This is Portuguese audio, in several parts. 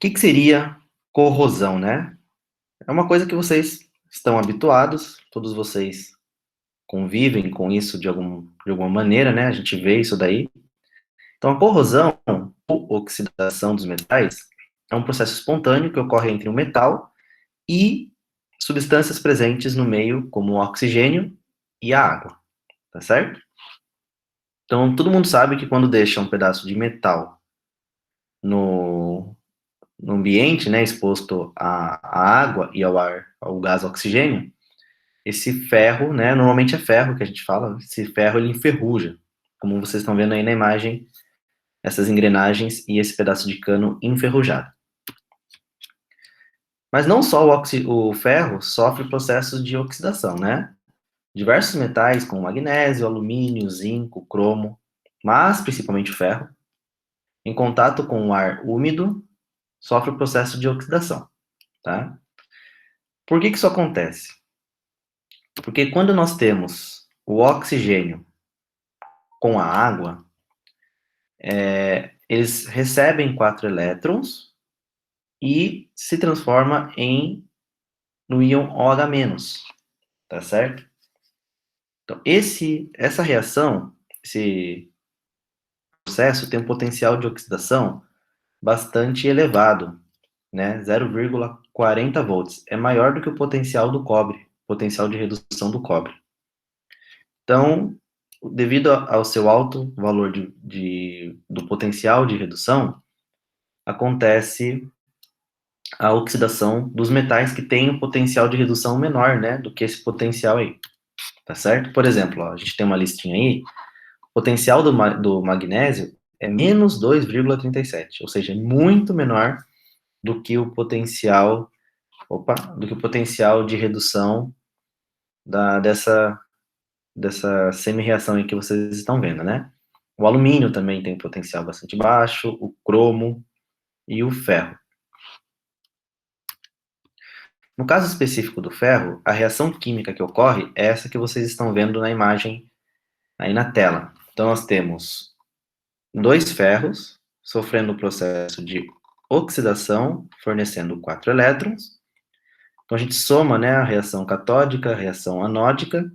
que seria corrosão, né? É uma coisa que vocês estão habituados, todos vocês convivem com isso de alguma maneira, né? A gente vê isso daí. Então, a corrosão, ou oxidação dos metais, é um processo espontâneo que ocorre entre um metal e substâncias presentes no meio, como o oxigênio e a água, tá certo? Então, todo mundo sabe que quando deixa um pedaço de metal no, no ambiente, né, exposto à água e ao ar, ao gás oxigênio, esse ferro, né, normalmente é ferro que a gente fala, esse ferro ele enferruja, como vocês estão vendo aí na imagem, essas engrenagens e esse pedaço de cano enferrujado. Mas não só o ferro sofre processos de oxidação, né? Diversos metais, como magnésio, alumínio, zinco, cromo, mas principalmente o ferro, em contato com o ar úmido, sofre o processo de oxidação, tá? Por que isso acontece? Porque quando nós temos o oxigênio com a água, eles recebem 4 elétrons e se transforma no íon OH-, tá certo? Então, essa reação, esse processo tem um potencial de oxidação bastante elevado, né? 0,40 volts. É maior do que o potencial do cobre, potencial de redução do cobre. Então, devido ao seu alto valor do potencial de redução, acontece a oxidação dos metais que têm um potencial de redução menor, né, do que esse potencial aí, tá certo? Por exemplo, ó, a gente tem uma listinha aí, o potencial do magnésio é menos 2,37, ou seja, é muito menor do que o potencial, do que o potencial de redução dessa semi-reação aí que vocês estão vendo, né? O alumínio também tem um potencial bastante baixo, o cromo e o ferro. No caso específico do ferro, a reação química que ocorre é essa que vocês estão vendo na imagem aí na tela. Então, nós temos 2 ferros sofrendo o processo de oxidação, fornecendo 4 elétrons. Então, a gente soma, né, a reação catódica, a reação anódica,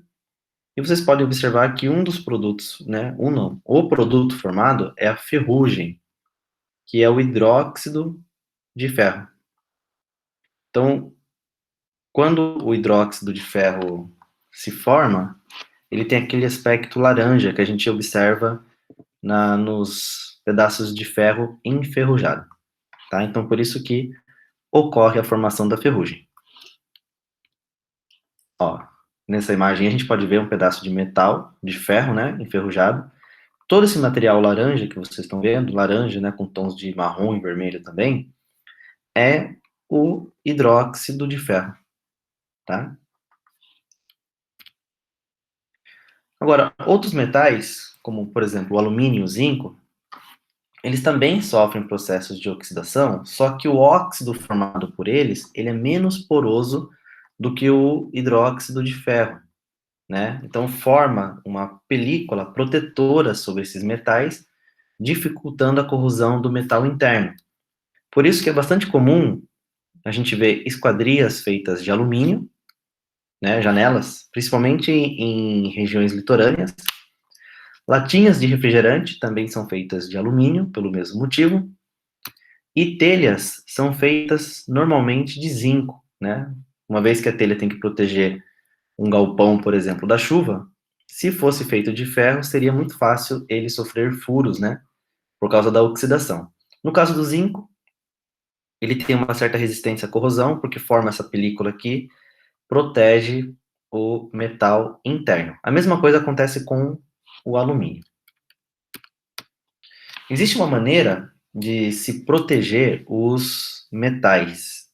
e vocês podem observar que um dos produtos, né, o produto formado é a ferrugem, que é o hidróxido de ferro. Então, quando o hidróxido de ferro se forma, ele tem aquele aspecto laranja que a gente observa nos pedaços de ferro enferrujado, tá? Então, por isso que ocorre a formação da ferrugem. Ó, nessa imagem a gente pode ver um pedaço de metal, de ferro, né, enferrujado. Todo esse material laranja que vocês estão vendo, laranja, né, com tons de marrom e vermelho também, é o hidróxido de ferro, tá? Agora, outros metais, como por exemplo o alumínio e o zinco, eles também sofrem processos de oxidação, só que o óxido formado por eles, ele é menos poroso do que o hidróxido de ferro, né? Então forma uma película protetora sobre esses metais, dificultando a corrosão do metal interno. Por isso que é bastante comum a gente ver esquadrias feitas de alumínio, né, janelas, principalmente em regiões litorâneas. Latinhas de refrigerante também são feitas de alumínio, pelo mesmo motivo. E telhas são feitas normalmente de zinco, né? Uma vez que a telha tem que proteger um galpão, por exemplo, da chuva, se fosse feito de ferro, seria muito fácil ele sofrer furos, né? Por causa da oxidação. No caso do zinco, ele tem uma certa resistência à corrosão, porque forma essa película aqui, protege o metal interno. A mesma coisa acontece com o alumínio. Existe uma maneira de se proteger os metais.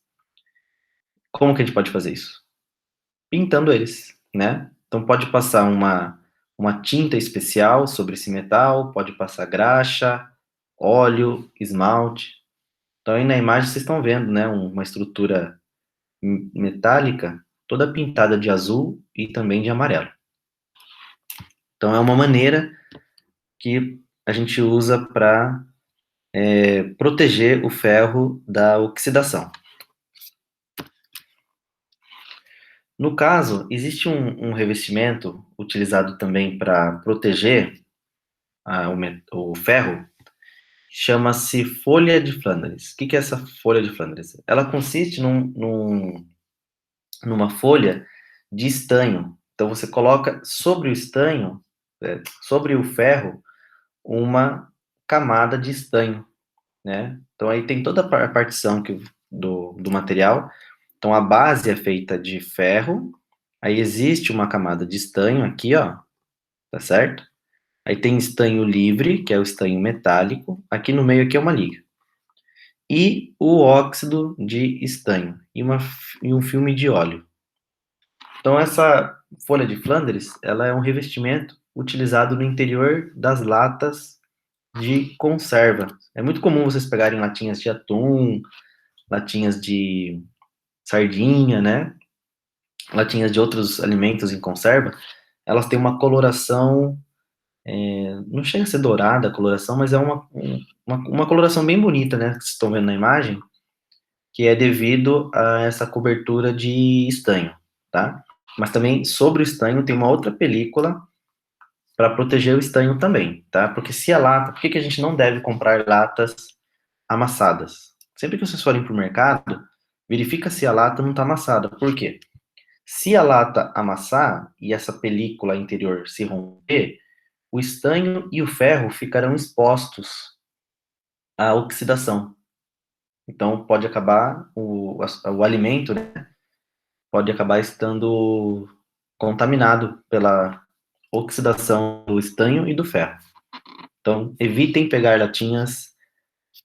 Como que a gente pode fazer isso? Pintando eles, né? Então pode passar uma tinta especial sobre esse metal, pode passar graxa, óleo, esmalte. Então aí na imagem vocês estão vendo, né, uma estrutura metálica toda pintada de azul e também de amarelo. Então é uma maneira que a gente usa para proteger o ferro da oxidação. No caso, existe um revestimento utilizado também para proteger o ferro, chama-se folha de Flandres. O que é essa folha de Flandres? Ela consiste numa folha de estanho. Então, você coloca sobre o estanho, sobre o ferro, uma camada de estanho, né? Então, aí tem toda a partição do material. Então, a base é feita de ferro, aí existe uma camada de estanho aqui, ó, tá certo? Aí tem estanho livre, que é o estanho metálico, aqui no meio aqui é uma liga. E o óxido de estanho, e um filme de óleo. Então, essa folha de Flandres, ela é um revestimento utilizado no interior das latas de conserva. É muito comum vocês pegarem latinhas de atum, latinhas de sardinha, né? Latinhas de outros alimentos em conserva. Elas têm uma coloração, não chega a ser dourada a coloração, mas é uma coloração bem bonita, né? Que vocês estão vendo na imagem, que é devido a essa cobertura de estanho, tá? Mas também sobre o estanho tem uma outra película para proteger o estanho também, tá? Porque se a lata, por que a gente não deve comprar latas amassadas? Sempre que vocês forem para o mercado, verifica se a lata não está amassada. Por quê? Se a lata amassar e essa película interior se romper, o estanho e o ferro ficarão expostos à oxidação. Então, pode acabar, o alimento, né, pode acabar estando contaminado pela oxidação do estanho e do ferro. Então, evitem pegar latinhas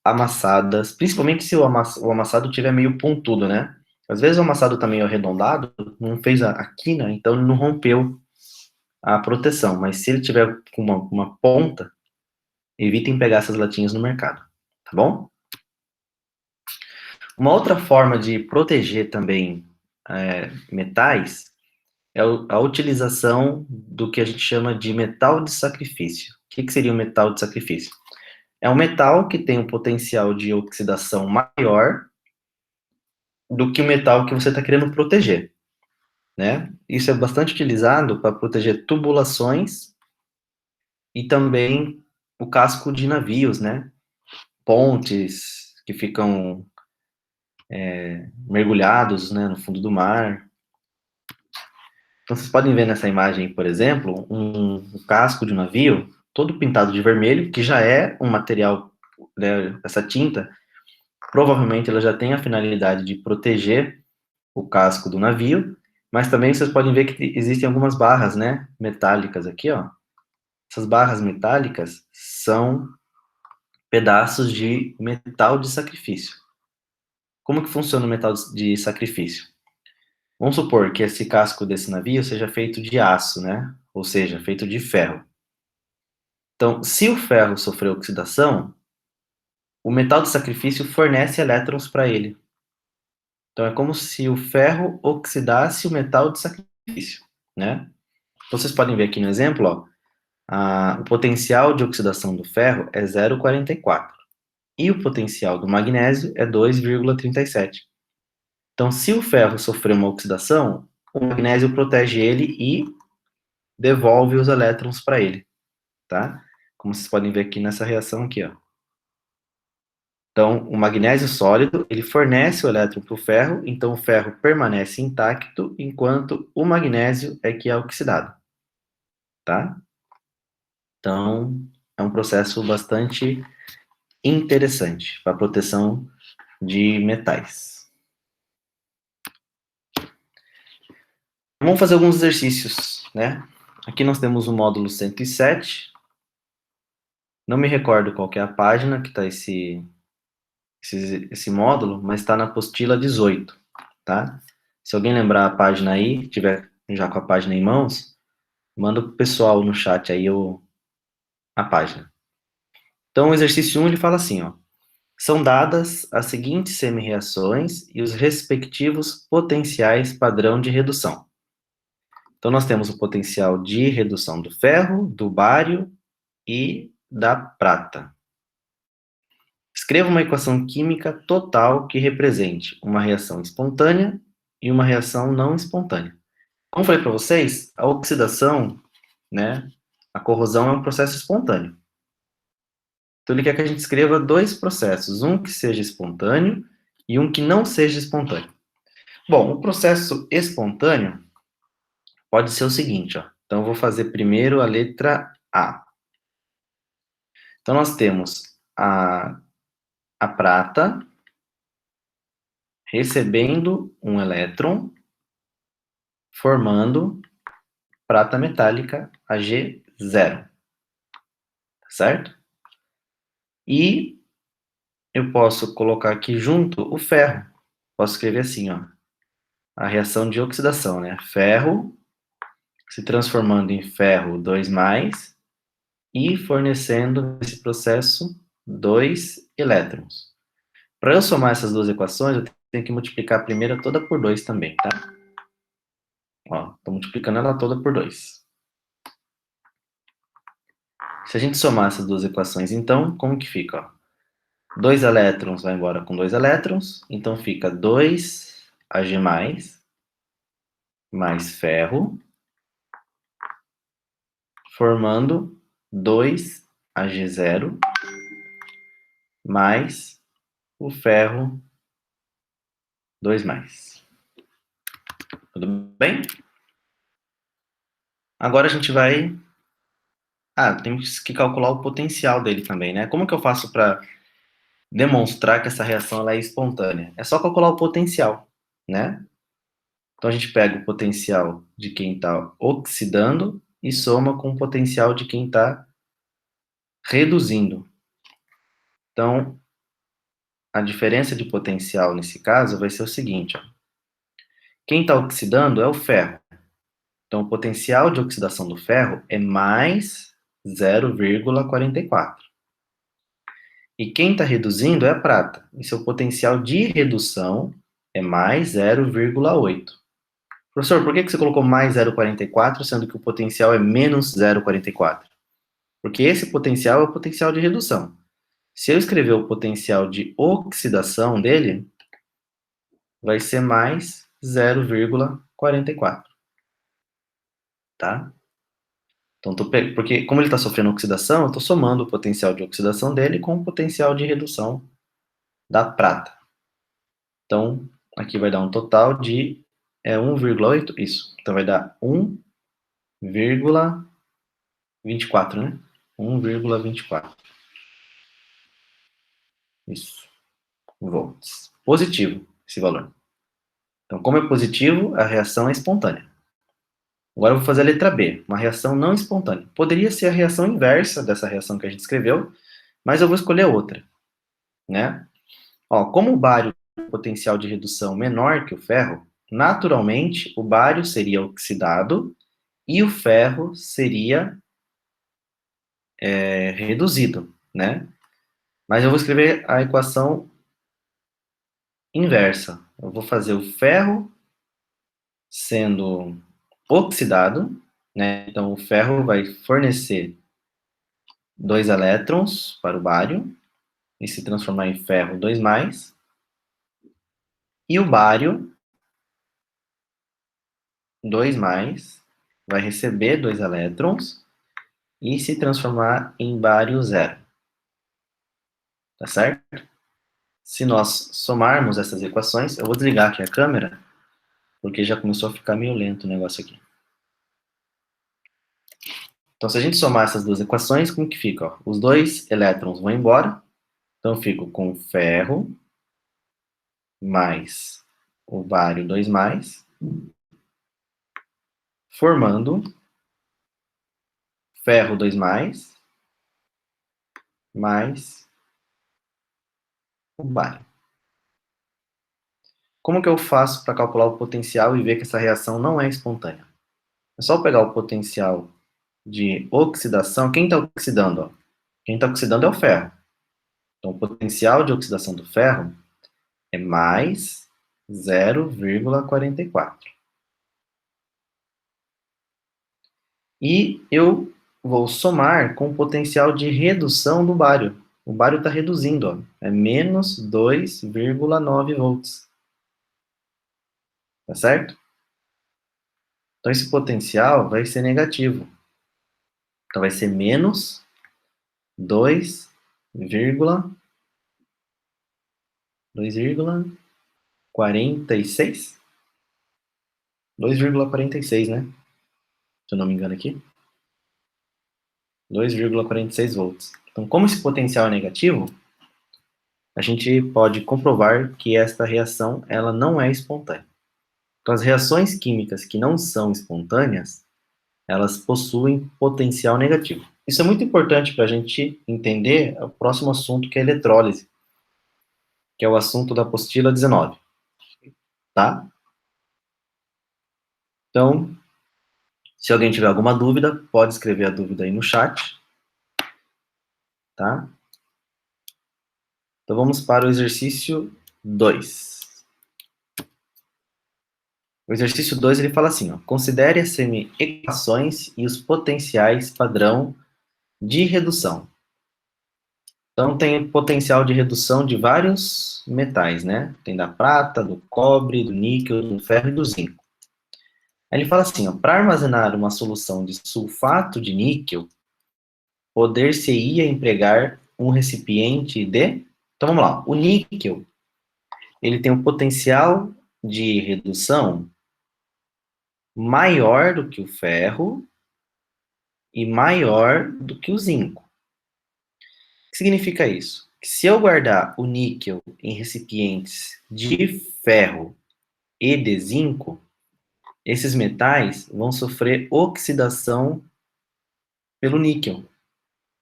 amassadas, principalmente se o amassado tiver meio pontudo, né? Às vezes o amassado tá meio arredondado, não fez a quina, então ele não rompeu a proteção. Mas se ele tiver com uma ponta, evitem pegar essas latinhas no mercado, tá bom? Uma outra forma de proteger também metais é a utilização do que a gente chama de metal de sacrifício. O que seria o metal de sacrifício? É um metal que tem um potencial de oxidação maior do que o metal que você está querendo proteger, né? Isso é bastante utilizado para proteger tubulações e também o casco de navios, né? Pontes que ficam mergulhados, né, no fundo do mar. Então, vocês podem ver nessa imagem, por exemplo, um casco de um navio todo pintado de vermelho, que já é um material, né, essa tinta, provavelmente ela já tem a finalidade de proteger o casco do navio, mas também vocês podem ver que existem algumas barras, né, metálicas aqui, ó. Essas barras metálicas são pedaços de metal de sacrifício. Como que funciona o metal de sacrifício? Vamos supor que esse casco desse navio seja feito de aço, né? Ou seja, feito de ferro. Então, se o ferro sofrer oxidação, o metal de sacrifício fornece elétrons para ele. Então, é como se o ferro oxidasse o metal de sacrifício, né? Então, vocês podem ver aqui no exemplo, ó, o potencial de oxidação do ferro é 0,44 e o potencial do magnésio é 2,37. Então, se o ferro sofrer uma oxidação, o magnésio protege ele e devolve os elétrons para ele, tá? Como vocês podem ver aqui nessa reação aqui, ó. Então, o magnésio sólido, ele fornece o elétron para o ferro, então o ferro permanece intacto, enquanto o magnésio é que é oxidado, tá? Então, é um processo bastante interessante para a proteção de metais. Vamos fazer alguns exercícios, né? Aqui nós temos o módulo 107. Não me recordo qual que é a página que está esse módulo, mas está na apostila 18, tá? Se alguém lembrar a página aí, tiver já com a página em mãos, manda pro pessoal no chat aí a página. Então, o exercício 1, ele fala assim, ó. São dadas as seguintes semi-reações e os respectivos potenciais padrão de redução. Então, nós temos o potencial de redução do ferro, do bário e da prata. Escreva uma equação química total que represente uma reação espontânea e uma reação não espontânea. Como eu falei para vocês, a oxidação, né, a corrosão é um processo espontâneo. Então ele quer que a gente escreva dois processos, um que seja espontâneo e um que não seja espontâneo. Bom, o processo espontâneo pode ser o seguinte, ó. Então eu vou fazer primeiro a letra A. Então nós temos a prata recebendo um elétron, formando prata metálica Ag0, certo? E eu posso colocar aqui junto o ferro. Posso escrever assim, ó, a reação de oxidação, né? Ferro se transformando em ferro 2+, e fornecendo nesse processo 2 elétrons. Para eu somar essas duas equações, eu tenho que multiplicar a primeira toda por 2 também, tá? Ó, estou multiplicando ela toda por 2. Se a gente somar essas duas equações, então, como que fica? Ó? 2 elétrons vai embora com 2 elétrons, então fica 2Ag+, mais ferro, formando 2Ag0, mais o ferro 2+. Tudo bem? Agora a gente vai... temos que calcular o potencial dele também, né? Como que eu faço para demonstrar que essa reação ela é espontânea? É só calcular o potencial, né? Então a gente pega o potencial de quem está oxidando e soma com o potencial de quem está reduzindo. Então, a diferença de potencial nesse caso vai ser o seguinte, ó. Quem está oxidando é o ferro. Então, o potencial de oxidação do ferro é mais 0,44. E quem está reduzindo é a prata. E seu potencial de redução é mais 0,8. Professor, por que você colocou mais 0,44, sendo que o potencial é menos 0,44? Porque esse potencial é o potencial de redução. Se eu escrever o potencial de oxidação dele, vai ser mais 0,44. Tá? Então, porque como ele está sofrendo oxidação, eu estou somando o potencial de oxidação dele com o potencial de redução da prata. Então, aqui vai dar um total de 1,8, isso. Então, vai dar 1,24, né? 1,24. Isso. Volts. Positivo, esse valor. Então, como é positivo, a reação é espontânea. Agora eu vou fazer a letra B, uma reação não espontânea. Poderia ser a reação inversa dessa reação que a gente escreveu, mas eu vou escolher outra, né? Ó, como o bário tem um potencial de redução menor que o ferro, naturalmente o bário seria oxidado e o ferro seria reduzido, né? Mas eu vou escrever a equação inversa. Eu vou fazer o ferro sendo oxidado, né? Então o ferro vai fornecer 2 elétrons para o bário e se transformar em ferro 2+, e o bário 2+, vai receber 2 elétrons e se transformar em bário 0. Tá certo? Se nós somarmos essas equações, eu vou desligar aqui a câmera, porque já começou a ficar meio lento o negócio aqui. Então, se a gente somar essas duas equações, como que fica? Ó? Os 2 elétrons vão embora, então eu fico com ferro mais o bário 2+, formando ferro 2+, mais o bário. Como que eu faço para calcular o potencial e ver que essa reação não é espontânea? É só pegar o potencial de oxidação. Quem está oxidando? Ó? Quem está oxidando é o ferro. Então, o potencial de oxidação do ferro é mais 0,44. E eu vou somar com o potencial de redução do bário. o bário está reduzindo, ó. É menos 2,9 volts. Tá certo? Então, esse potencial vai ser negativo. Então, vai ser menos 2,46? 2,46, né? Se eu não me engano aqui. 2,46 volts. Então, como esse potencial é negativo, a gente pode comprovar que esta reação ela não é espontânea. Então, as reações químicas que não são espontâneas, elas possuem potencial negativo. Isso é muito importante para a gente entender o próximo assunto, que é a eletrólise, que é o assunto da apostila 19, tá? Então, se alguém tiver alguma dúvida, pode escrever a dúvida aí no chat, tá? Então, vamos para o exercício 2. O exercício 2 ele fala assim, ó, considere as semi-equações e os potenciais padrão de redução. Então, tem potencial de redução de vários metais, né? Tem da prata, do cobre, do níquel, do ferro e do zinco. Aí ele fala assim, ó, para armazenar uma solução de sulfato de níquel, poder-se-ia empregar um recipiente de... Então, vamos lá. O níquel, ele tem um potencial de redução maior do que o ferro e maior do que o zinco. O que significa isso? Que se eu guardar o níquel em recipientes de ferro e de zinco, esses metais vão sofrer oxidação pelo níquel.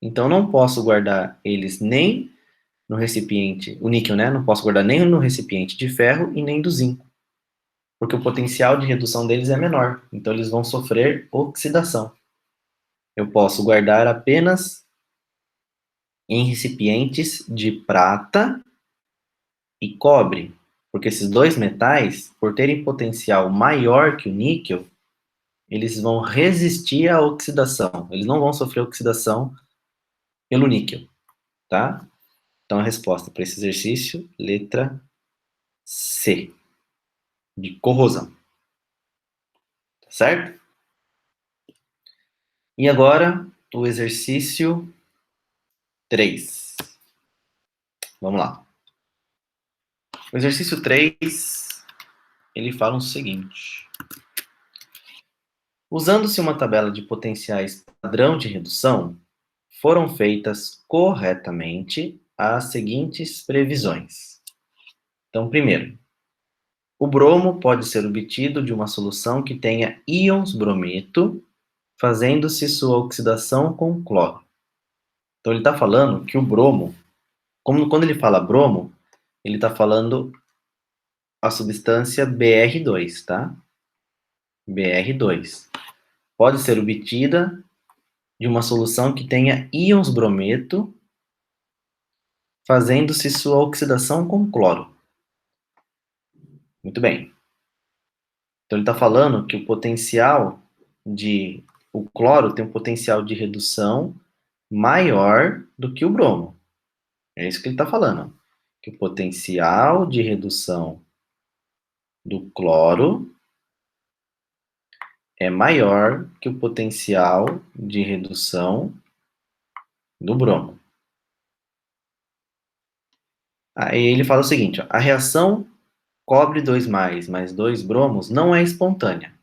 Então, não posso guardar eles nem no recipiente, o níquel, né? Não posso guardar nem no recipiente de ferro e nem do zinco, porque o potencial de redução deles é menor. Então, eles vão sofrer oxidação. Eu posso guardar apenas em recipientes de prata e cobre, porque esses dois metais, por terem potencial maior que o níquel, eles vão resistir à oxidação. Eles não vão sofrer oxidação pelo níquel, tá? Então, a resposta para esse exercício, letra C, de corrosão. Tá certo? E agora, o exercício 3. Vamos lá. O exercício 3, ele fala o seguinte. Usando-se uma tabela de potenciais padrão de redução, foram feitas corretamente as seguintes previsões. Então, primeiro, o bromo pode ser obtido de uma solução que tenha íons brometo, fazendo-se sua oxidação com cloro. Então, ele está falando que o bromo, quando ele fala bromo, ele está falando a substância Br2, tá? Br2. Pode ser obtida de uma solução que tenha íons brometo, fazendo-se sua oxidação com cloro. Muito bem. Então, ele está falando que o potencial de... O cloro tem um potencial de redução maior do que o bromo. É isso que ele está falando. Que o potencial de redução do cloro é maior que o potencial de redução do bromo. Aí ele fala o seguinte, ó, a reação cobre 2 mais 2 bromos não é espontânea.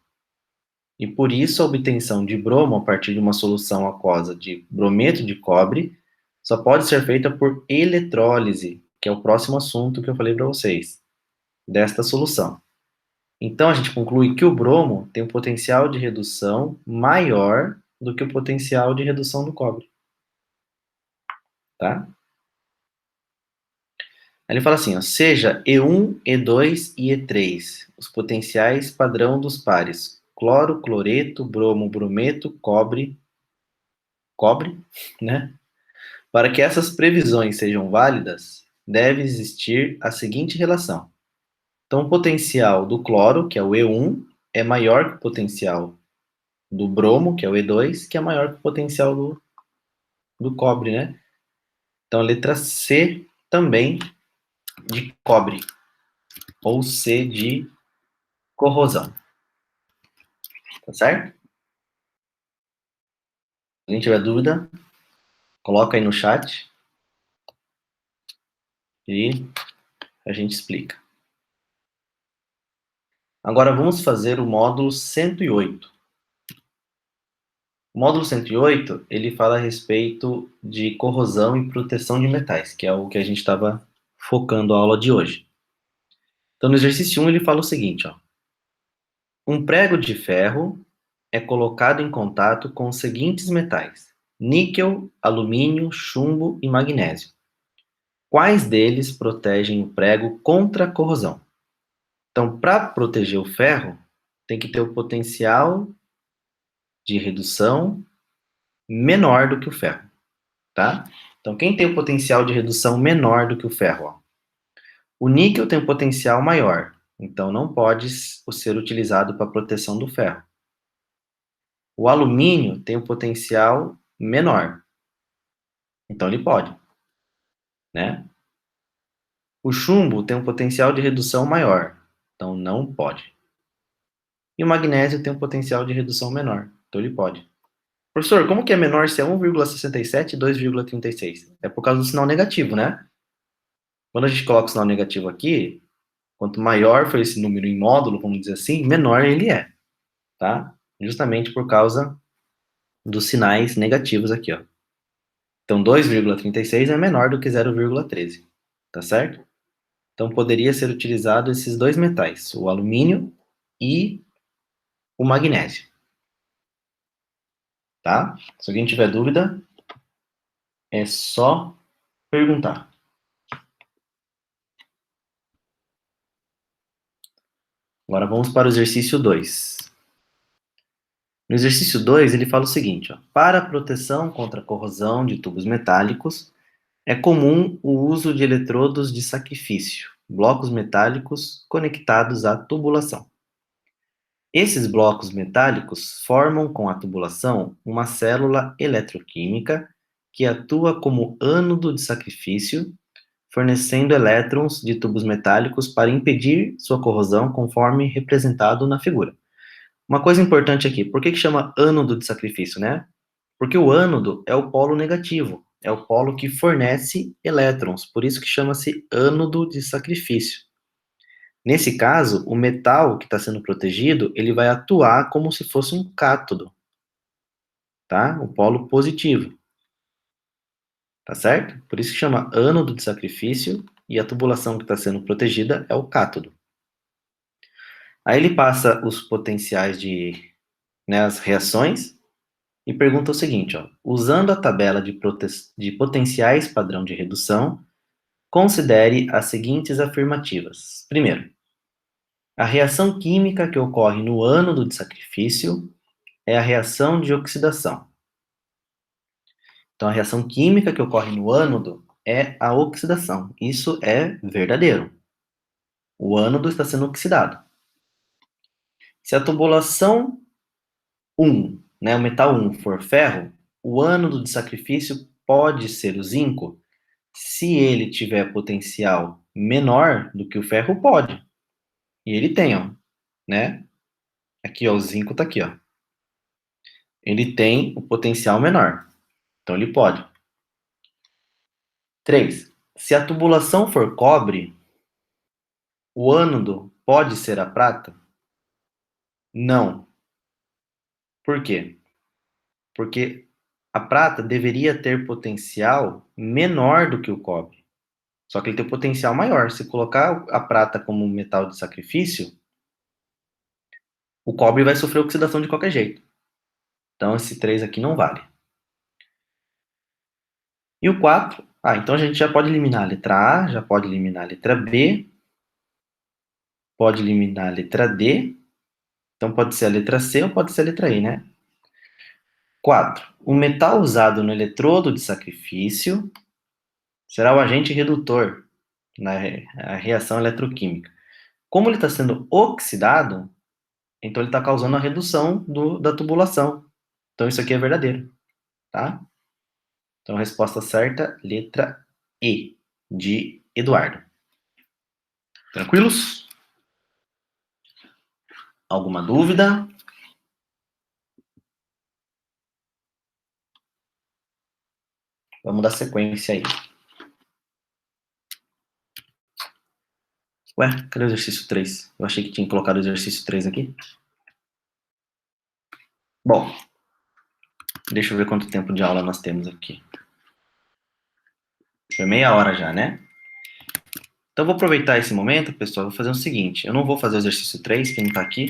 E por isso a obtenção de bromo a partir de uma solução aquosa de brometo de cobre só pode ser feita por eletrólise, que é o próximo assunto que eu falei para vocês, desta solução. Então a gente conclui que o bromo tem um potencial de redução maior do que o potencial de redução do cobre. Tá? Aí ele fala assim, ó, seja E1, E2 e E3, os potenciais padrão dos pares cloro, cloreto, bromo, brometo, cobre, né? Para que essas previsões sejam válidas, deve existir a seguinte relação. Então, o potencial do cloro, que é o E1, é maior que o potencial do bromo, que é o E2, que é maior que o potencial do cobre, né? Então, a letra C também de cobre, ou C de corrosão. Tá certo? Se alguém tiver dúvida, coloca aí no chat e a gente explica. Agora vamos fazer o módulo 108. O módulo 108, ele fala a respeito de corrosão e proteção de metais, que é o que a gente estava focando a aula de hoje. Então, no exercício 1, ele fala o seguinte, ó. Um prego de ferro é colocado em contato com os seguintes metais: níquel, alumínio, chumbo e magnésio. Quais deles protegem o prego contra a corrosão? Então, para proteger o ferro, tem que ter o potencial de redução menor do que o ferro, tá? Então, quem tem o potencial de redução menor do que o ferro? Ó? O níquel tem um potencial maior, então não pode ser utilizado para proteção do ferro. O alumínio tem um potencial menor, então ele pode, né? O chumbo tem um potencial de redução maior, então não pode. E o magnésio tem um potencial de redução menor, então ele pode. Professor, como que é menor se é 1,67 e 2,36? É por causa do sinal negativo, né? Quando a gente coloca o sinal negativo aqui, quanto maior for esse número em módulo, vamos dizer assim, menor ele é, tá? Justamente por causa dos sinais negativos aqui, ó. Então, 2,36 é menor do que 0,13, tá certo? Então, poderia ser utilizado esses dois metais, o alumínio e o magnésio, tá? Se alguém tiver dúvida, é só perguntar. Agora vamos para o exercício 2. No exercício 2, ele fala o seguinte, ó, para a proteção contra a corrosão de tubos metálicos, é comum o uso de eletrodos de sacrifício, blocos metálicos conectados à tubulação. Esses blocos metálicos formam com a tubulação uma célula eletroquímica que atua como ânodo de sacrifício, fornecendo elétrons de tubos metálicos para impedir sua corrosão, conforme representado na figura. Uma coisa importante aqui, por que chama ânodo de sacrifício, né? Porque o ânodo é o polo negativo, é o polo que fornece elétrons, por isso que chama-se ânodo de sacrifício. Nesse caso, o metal que está sendo protegido, ele vai atuar como se fosse um cátodo, tá? O polo positivo, tá certo? Por isso que chama ânodo de sacrifício e a tubulação que está sendo protegida é o cátodo. Aí ele passa os potenciais de, né, as reações e pergunta o seguinte, ó, usando a tabela de potenciais padrão de redução, considere as seguintes afirmativas. Primeiro, a reação química que ocorre no ânodo de sacrifício é a reação de oxidação. Então, a reação química que ocorre no ânodo é a oxidação. Isso é verdadeiro. O ânodo está sendo oxidado. Se a tubulação 1, né, o metal 1 for ferro, o ânodo de sacrifício pode ser o zinco. Se ele tiver potencial menor do que o ferro, pode. E ele tem, ó, né? Aqui, ó, o zinco está aqui, ó. Ele tem o potencial menor. Então, ele pode. 3. Se a tubulação for cobre, o ânodo pode ser a prata? Não. Por quê? Porque a prata deveria ter potencial menor do que o cobre. Só que ele tem potencial maior. Se colocar a prata como metal de sacrifício, o cobre vai sofrer oxidação de qualquer jeito. Então, esse 3 aqui não vale. E o 4, então a gente já pode eliminar a letra A, já pode eliminar a letra B, pode eliminar a letra D, então pode ser a letra C ou pode ser a letra E, né? 4. O metal usado no eletrodo de sacrifício será o agente redutor na reação eletroquímica. Como ele está sendo oxidado, então ele está causando a redução da tubulação. Então isso aqui é verdadeiro, tá? Então a resposta certa, letra E, de Eduardo. Tranquilos? Alguma dúvida? Vamos dar sequência aí. Ué, cadê o exercício 3? Eu achei que tinha colocado o exercício 3 aqui. Bom, deixa eu ver quanto tempo de aula nós temos aqui. Foi meia hora já, né? Então, eu vou aproveitar esse momento, pessoal, vou fazer o seguinte. Eu não vou fazer o exercício 3, que não tá aqui,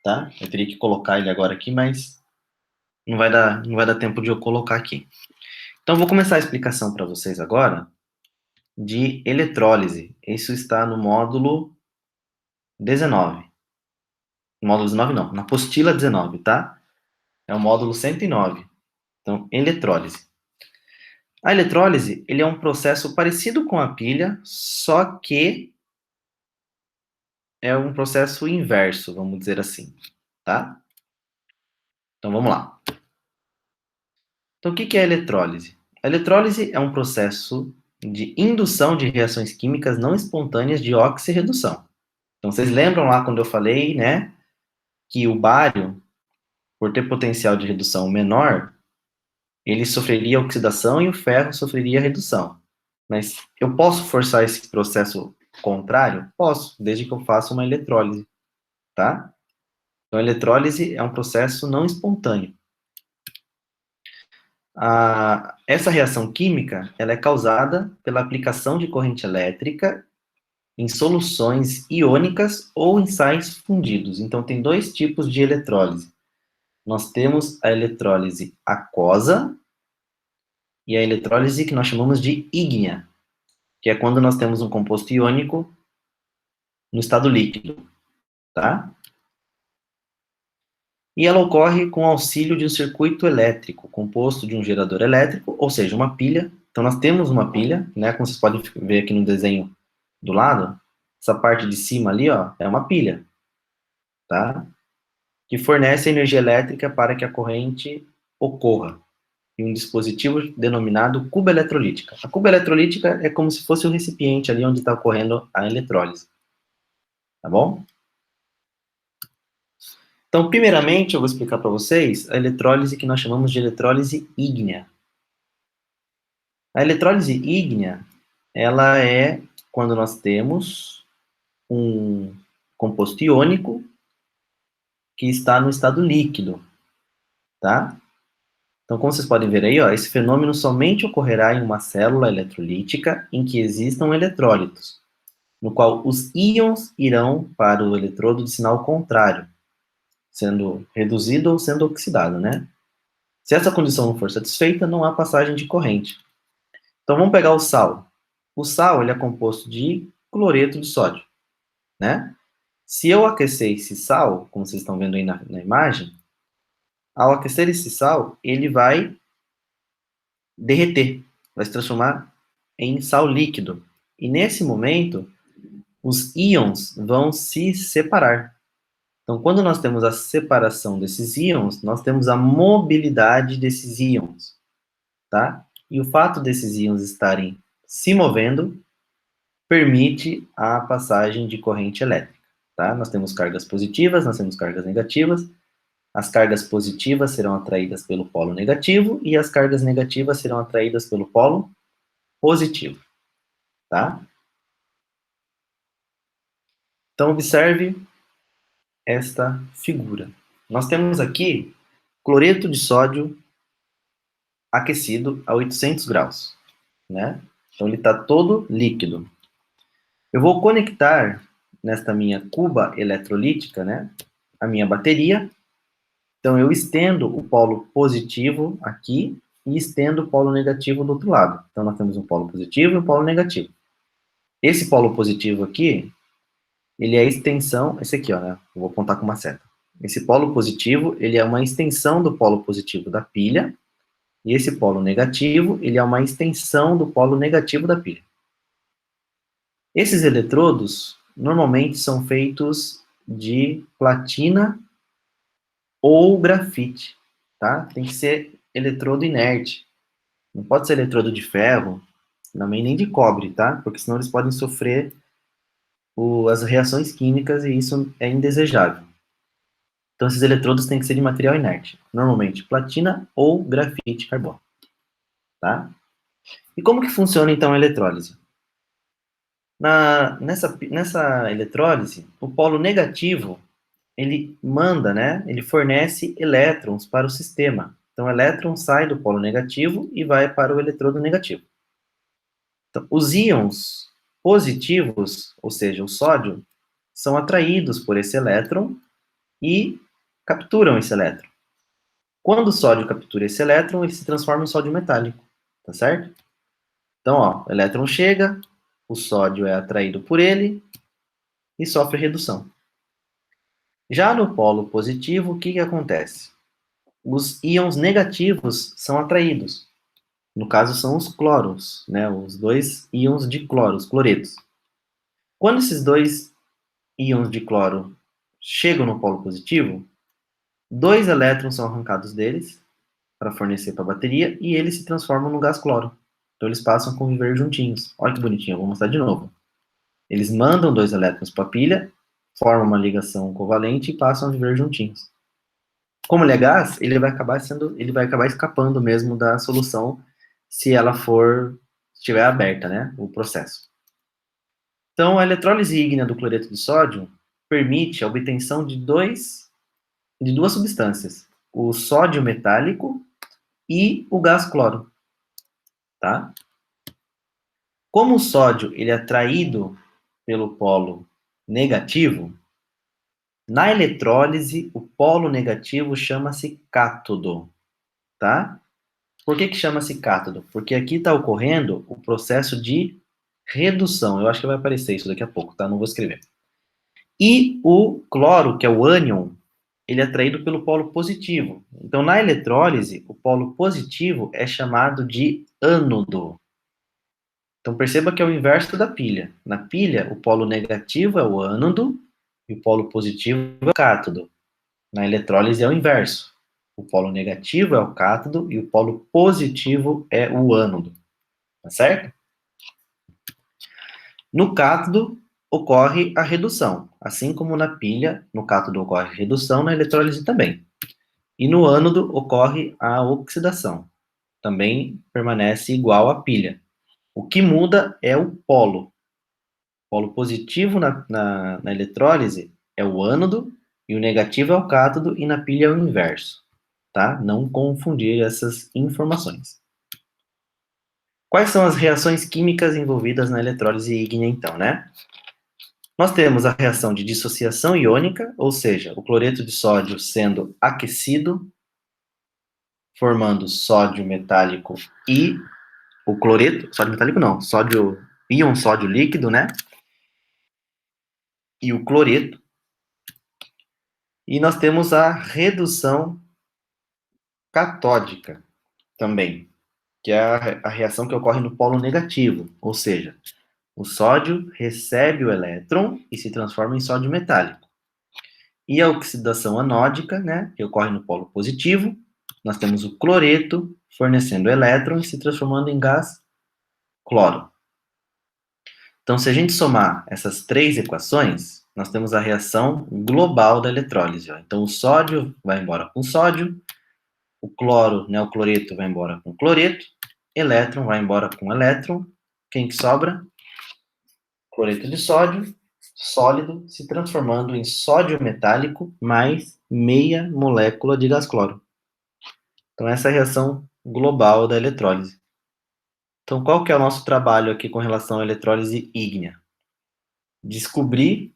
tá? Eu teria que colocar ele agora aqui, mas não vai dar tempo de eu colocar aqui. Então, eu vou começar a explicação para vocês agora de eletrólise. Isso está no módulo 19. No módulo 19 não, na apostila 19, tá? É o módulo 109. Então, eletrólise. A eletrólise, ele é um processo parecido com a pilha, só que é um processo inverso, vamos dizer assim, tá? Então, vamos lá. Então, o que é a eletrólise? A eletrólise é um processo de indução de reações químicas não espontâneas de oxirredução. Então, vocês lembram lá quando eu falei, né, que o bário, por ter potencial de redução menor, ele sofreria oxidação e o ferro sofreria redução. Mas eu posso forçar esse processo contrário? Posso, desde que eu faça uma eletrólise, tá? Então, a eletrólise é um processo não espontâneo. Essa reação química, ela é causada pela aplicação de corrente elétrica em soluções iônicas ou em sais fundidos. Então, tem dois tipos de eletrólise. Nós temos a eletrólise aquosa e a eletrólise que nós chamamos de ígnea, que é quando nós temos um composto iônico no estado líquido, tá? E ela ocorre com auxílio de um circuito elétrico, composto de um gerador elétrico, ou seja, uma pilha. Então, nós temos uma pilha, né? Como vocês podem ver aqui no desenho do lado, essa parte de cima ali, ó, é uma pilha, tá? Que fornece energia elétrica para que a corrente ocorra em um dispositivo denominado cuba eletrolítica. A cuba eletrolítica é como se fosse o recipiente ali onde está ocorrendo a eletrólise, tá bom? Então, primeiramente, eu vou explicar para vocês a eletrólise que nós chamamos de eletrólise ígnea. A eletrólise ígnea, ela é quando nós temos um composto iônico que está no estado líquido, tá? Então, como vocês podem ver aí, ó, esse fenômeno somente ocorrerá em uma célula eletrolítica em que existam eletrólitos, no qual os íons irão para o eletrodo de sinal contrário, sendo reduzido ou sendo oxidado, né? Se essa condição não for satisfeita, não há passagem de corrente. Então, vamos pegar o sal. O sal, ele é composto de cloreto de sódio, né? Se eu aquecer esse sal, como vocês estão vendo aí na imagem, ao aquecer esse sal, ele vai derreter, vai se transformar em sal líquido. E nesse momento, os íons vão se separar. Então, quando nós temos a separação desses íons, nós temos a mobilidade desses íons, tá? E o fato desses íons estarem se movendo permite a passagem de corrente elétrica, tá? Nós temos cargas positivas, nós temos cargas negativas. As cargas positivas serão atraídas pelo polo negativo e as cargas negativas serão atraídas pelo polo positivo, tá? Então, observe esta figura. Nós temos aqui cloreto de sódio aquecido a 800 graus, né? Então, ele está todo líquido. Eu vou conectar nesta minha cuba eletrolítica, né, a minha bateria. Então, eu estendo o polo positivo aqui e estendo o polo negativo do outro lado. Então, nós temos um polo positivo e um polo negativo. Esse polo positivo aqui, ele é a extensão, esse aqui, ó, né, eu vou apontar com uma seta. Esse polo positivo, ele é uma extensão do polo positivo da pilha, e esse polo negativo, ele é uma extensão do polo negativo da pilha. Esses eletrodos, normalmente, são feitos de platina ou grafite, tá? Tem que ser eletrodo inerte. Não pode ser eletrodo de ferro, também nem de cobre, tá? Porque senão eles podem sofrer as reações químicas e isso é indesejável. Então, esses eletrodos têm que ser de material inerte, normalmente platina ou grafite carbono, tá? E como que funciona, então, a eletrólise? Nessa eletrólise, o polo negativo, ele manda, né? Ele fornece elétrons para o sistema. Então, o elétron sai do polo negativo e vai para o eletrodo negativo. Então, os íons positivos, ou seja, o sódio, são atraídos por esse elétron e capturam esse elétron. Quando o sódio captura esse elétron, ele se transforma em sódio metálico, tá certo? Então, ó, o elétron chega, o sódio é atraído por ele e sofre redução. Já no polo positivo, o que que acontece? Os íons negativos são atraídos. No caso, são os cloros, né? Os dois íons de cloro, os cloretos. Quando esses dois íons de cloro chegam no polo positivo, dois elétrons são arrancados deles para fornecer para a bateria e eles se transformam no gás cloro. Então eles passam a conviver juntinhos. Olha que bonitinho, eu vou mostrar de novo. Eles mandam dois elétrons para a pilha, formam uma ligação covalente e passam a viver juntinhos. Como ele é gás, ele vai acabar escapando mesmo da solução se ela estiver aberta, né, o processo. Então, a eletrólise ígnea do cloreto de sódio permite a obtenção de duas substâncias, o sódio metálico e o gás cloro, tá? Como o sódio ele é atraído pelo polo negativo, na eletrólise o polo negativo chama-se cátodo, tá? Por que que chama-se cátodo? Porque aqui está ocorrendo o processo de redução. Eu acho que vai aparecer isso daqui a pouco, tá? Não vou escrever. E o cloro, que é o ânion, ele é atraído pelo polo positivo. Então, na eletrólise, o polo positivo é chamado de ânodo. Então, perceba que é o inverso da pilha. Na pilha, o polo negativo é o ânodo e o polo positivo é o cátodo. Na eletrólise é o inverso. O polo negativo é o cátodo e o polo positivo é o ânodo. Tá certo? No cátodo ocorre a redução, assim como na pilha, no cátodo ocorre a redução, na eletrólise também. E no ânodo ocorre a oxidação, também permanece igual à pilha. O que muda é o polo. O polo positivo na eletrólise é o ânodo e o negativo é o cátodo e na pilha é o inverso, tá? Não confundir essas informações. Quais são as reações químicas envolvidas na eletrólise ígnea, então, né? Nós temos a reação de dissociação iônica, ou seja, o cloreto de sódio sendo aquecido, formando sódio metálico e o cloreto, sódio metálico não, íon sódio líquido, né? E o cloreto. E nós temos a redução catódica também, que é a reação que ocorre no polo negativo, ou seja, o sódio recebe o elétron e se transforma em sódio metálico. E a oxidação anódica, né, que ocorre no polo positivo, nós temos o cloreto fornecendo elétron e se transformando em gás cloro. Então, se a gente somar essas três equações, nós temos a reação global da eletrólise. Ó. Então, o sódio vai embora com sódio, o cloro, né, o cloreto vai embora com cloreto, elétron vai embora com elétron. Quem que sobra? Cloreto de sódio, sólido, se transformando em sódio metálico mais meia molécula de gás cloro. Então, essa é a reação global da eletrólise. Então, qual que é o nosso trabalho aqui com relação à eletrólise ígnea? Descobrir,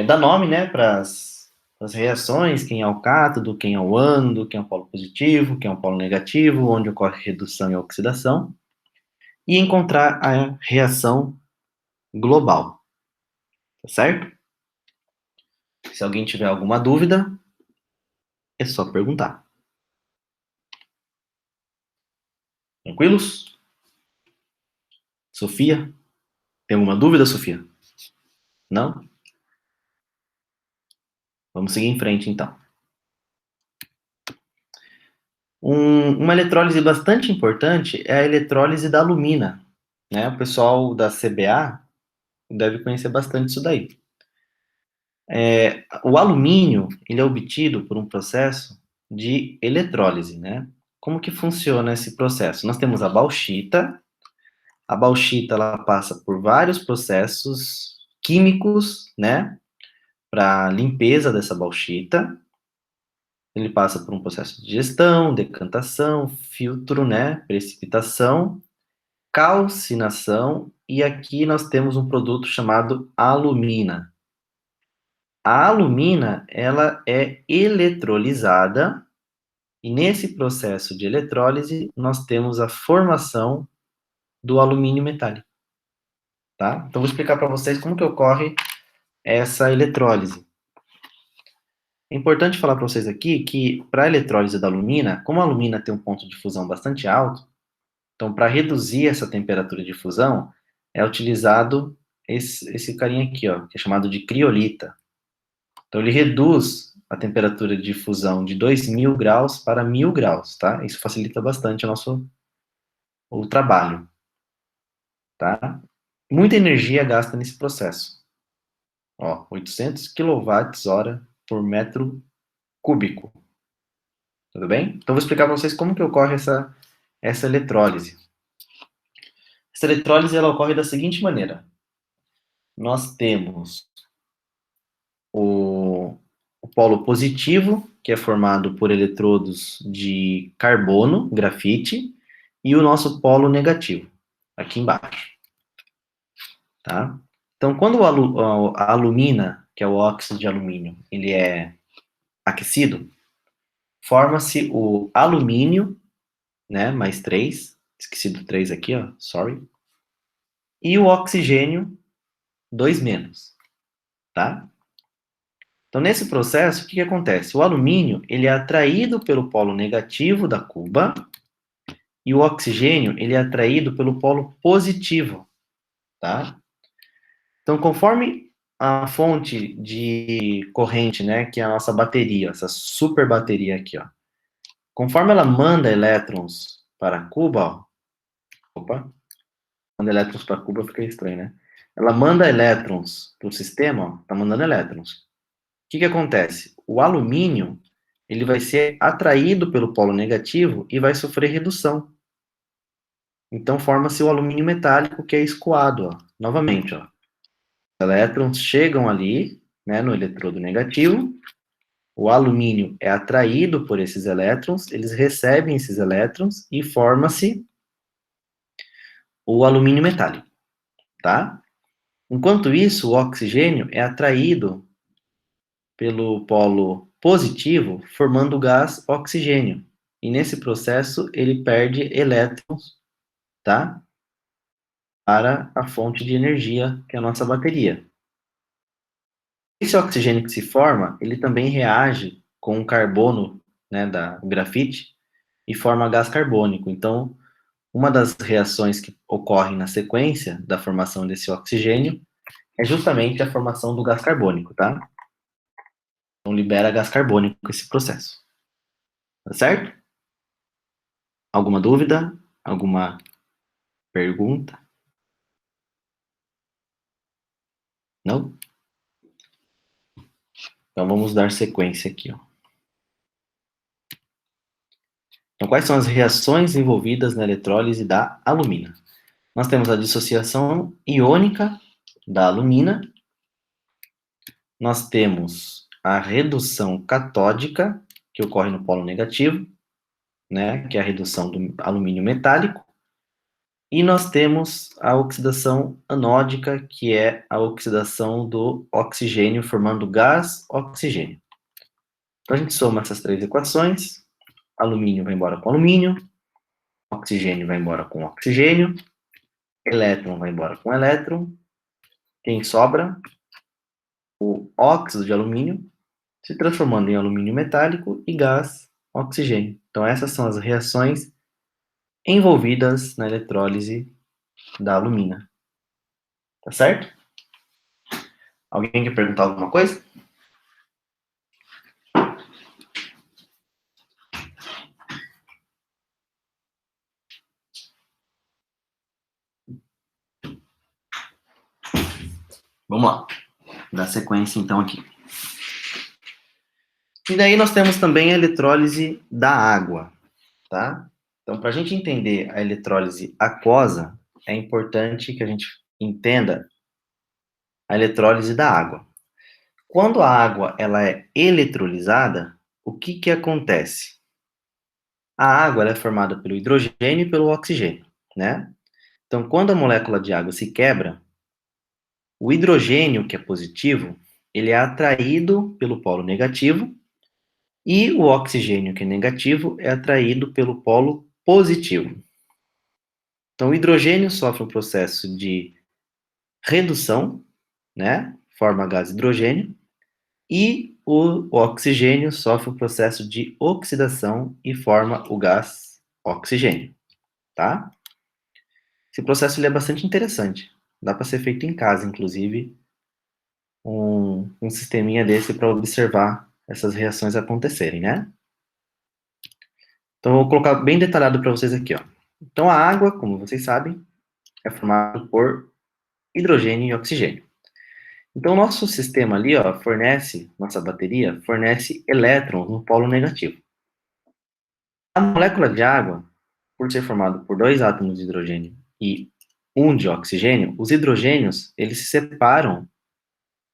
dar nome, né, para as reações, quem é o cátodo, quem é o ânodo, quem é o polo positivo, quem é o polo negativo, onde ocorre redução e oxidação, e encontrar a reação global, tá certo? Se alguém tiver alguma dúvida, é só perguntar. Tranquilos? Sofia? Tem alguma dúvida, Sofia? Não? Vamos seguir em frente, então. Uma eletrólise bastante importante é a eletrólise da alumina, né? O pessoal da CBA deve conhecer bastante isso daí. O alumínio, ele é obtido por um processo de eletrólise, né? Como que funciona esse processo? Nós temos a bauxita ela passa por vários processos químicos, né? Para limpeza dessa bauxita, ele passa por um processo de digestão, decantação, filtro, né? Precipitação, calcinação, e aqui nós temos um produto chamado alumina. A alumina, ela é eletrolizada, e nesse processo de eletrólise, nós temos a formação do alumínio metálico, tá? Então, vou explicar para vocês como que ocorre essa eletrólise. É importante falar para vocês aqui que, para a eletrólise da alumina, como a alumina tem um ponto de fusão bastante alto, então, para reduzir essa temperatura de fusão, é utilizado esse carinha aqui, ó, que é chamado de criolita. Então, ele reduz a temperatura de fusão de 2.000 graus para 1.000 graus, tá? Isso facilita bastante o trabalho, tá? Muita energia gasta nesse processo. Ó, 800 kWh por metro cúbico. Tudo bem? Então, vou explicar para vocês como que ocorre essa eletrólise. Essa eletrólise, ela ocorre da seguinte maneira. Nós temos o polo positivo, que é formado por eletrodos de carbono, grafite, e o nosso polo negativo, aqui embaixo. Tá? Então, quando a alumina, que é o óxido de alumínio, ele é aquecido, forma-se o alumínio, né, mais 3, esqueci do 3 aqui, ó, sorry, e o oxigênio, 2 menos, tá? Então, nesse processo, o que acontece? O alumínio, ele é atraído pelo polo negativo da cuba, e o oxigênio, ele é atraído pelo polo positivo, tá? Então, conforme a fonte de corrente, né, que é a nossa bateria, essa super bateria aqui, ó, conforme ela manda elétrons para a cuba, ó, opa, manda elétrons para a cuba fica estranho, né? Ela manda elétrons para o sistema, ó, tá mandando elétrons. O que acontece? O alumínio, ele vai ser atraído pelo polo negativo e vai sofrer redução. Então, forma-se o alumínio metálico, que é escoado, ó. Novamente, ó. Os elétrons chegam ali, né, no eletrodo negativo, o alumínio é atraído por esses elétrons, eles recebem esses elétrons e forma-se o alumínio metálico, tá? Enquanto isso, o oxigênio é atraído pelo polo positivo, formando o gás oxigênio. E nesse processo, ele perde elétrons, tá? Para a fonte de energia, que é a nossa bateria. Esse oxigênio que se forma, ele também reage com o carbono, né, o grafite, e forma gás carbônico. Então, uma das reações que ocorrem na sequência da formação desse oxigênio é justamente a formação do gás carbônico, tá? Então, libera gás carbônico esse processo. Tá certo? Alguma dúvida? Alguma pergunta? Não? Então, vamos dar sequência aqui, ó. Então, quais são as reações envolvidas na eletrólise da alumina? Nós temos a dissociação iônica da alumina, nós temos a redução catódica, que ocorre no polo negativo, né, que é a redução do alumínio metálico, e nós temos a oxidação anódica, que é a oxidação do oxigênio, formando gás oxigênio. Então, a gente soma essas três equações, alumínio vai embora com alumínio, oxigênio vai embora com oxigênio, elétron vai embora com elétron, quem sobra? O óxido de alumínio, se transformando em alumínio metálico e gás oxigênio. Então, essas são as reações envolvidas na eletrólise da alumina. Tá certo? Alguém quer perguntar alguma coisa? Vamos lá, dar sequência então aqui. E daí nós temos também a eletrólise da água, tá? Então, para a gente entender a eletrólise aquosa, é importante que a gente entenda a eletrólise da água. Quando a água ela é eletrolizada, o que que acontece? A água ela é formada pelo hidrogênio e pelo oxigênio, né? Então, quando a molécula de água se quebra, o hidrogênio, que é positivo, ele é atraído pelo polo negativo e o oxigênio, que é negativo, é atraído pelo polo positivo. Então, o hidrogênio sofre um processo de redução, né? Forma gás hidrogênio, e o oxigênio sofre um processo de oxidação e forma o gás oxigênio, tá? Esse processo ele é bastante interessante. Dá para ser feito em casa, inclusive, um sisteminha desse para observar essas reações acontecerem, né? Então, eu vou colocar bem detalhado para vocês aqui, ó. Então, a água, como vocês sabem, é formada por hidrogênio e oxigênio. Então, o nosso sistema ali, ó, nossa bateria fornece elétrons no polo negativo. A molécula de água, por ser formada por dois átomos de hidrogênio e um de oxigênio, os hidrogênios, eles se separam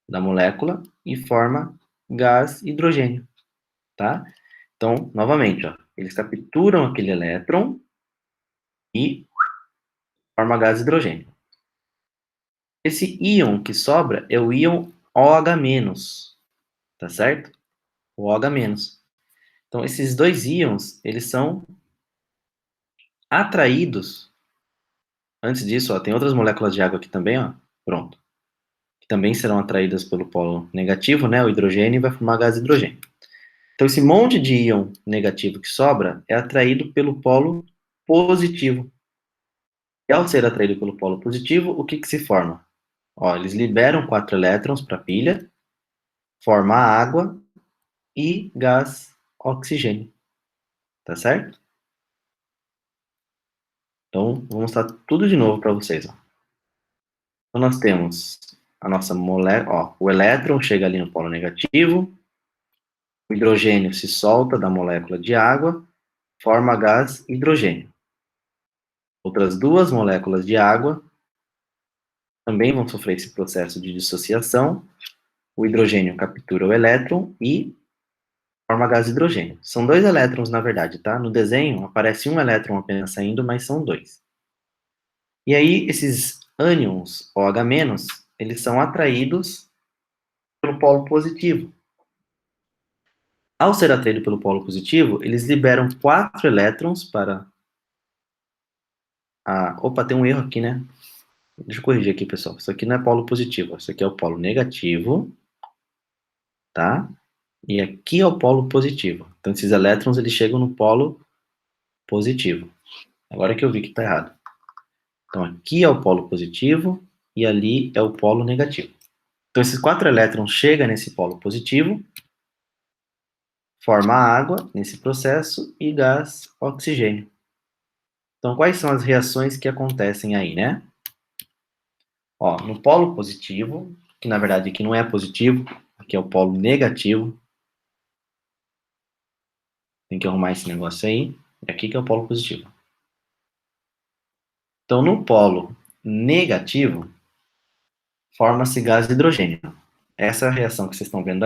da molécula e forma gás hidrogênio, tá? Então, novamente, ó, eles capturam aquele elétron e forma gás hidrogênio. Esse íon que sobra é o íon OH-, tá certo? O OH-. Então, esses dois íons, eles são atraídos. Antes disso, ó, tem outras moléculas de água aqui também, ó. Pronto. Que também serão atraídas pelo polo negativo, né? O hidrogênio vai formar gás hidrogênio. Então, esse monte de íon negativo que sobra é atraído pelo polo positivo. E ao ser atraído pelo polo positivo, o que que se forma? Ó, eles liberam 4 elétrons para a pilha, forma água e gás oxigênio. Tá certo? Então, vou mostrar tudo de novo para vocês. Ó. Então, nós temos a nossa molécula, o elétron chega ali no polo negativo, o hidrogênio se solta da molécula de água, forma gás hidrogênio. Outras duas moléculas de água também vão sofrer esse processo de dissociação. O hidrogênio captura o elétron e forma gás hidrogênio. São dois elétrons, na verdade, tá? No desenho aparece um elétron apenas saindo, mas são dois. E aí, esses ânions OH-, eles são atraídos pelo polo positivo. Ao ser atraído pelo polo positivo, eles liberam 4 elétrons para a... Opa, tem um erro aqui, né? Deixa eu corrigir aqui, pessoal. Isso aqui não é polo positivo, isso aqui é o polo negativo, tá? E aqui é o polo positivo. Então, esses elétrons, eles chegam no polo positivo. Agora que eu vi que está errado. Então, aqui é o polo positivo e ali é o polo negativo. Então, esses 4 elétrons chegam nesse polo positivo, forma água nesse processo e gás oxigênio. Então, quais são as reações que acontecem aí, né? Ó, no polo positivo, que na verdade aqui não é positivo, aqui é o polo negativo. Tem que arrumar esse negócio aí. E aqui que é o polo positivo. Então, no polo negativo, forma-se gás hidrogênio. Essa reação que vocês estão vendo aí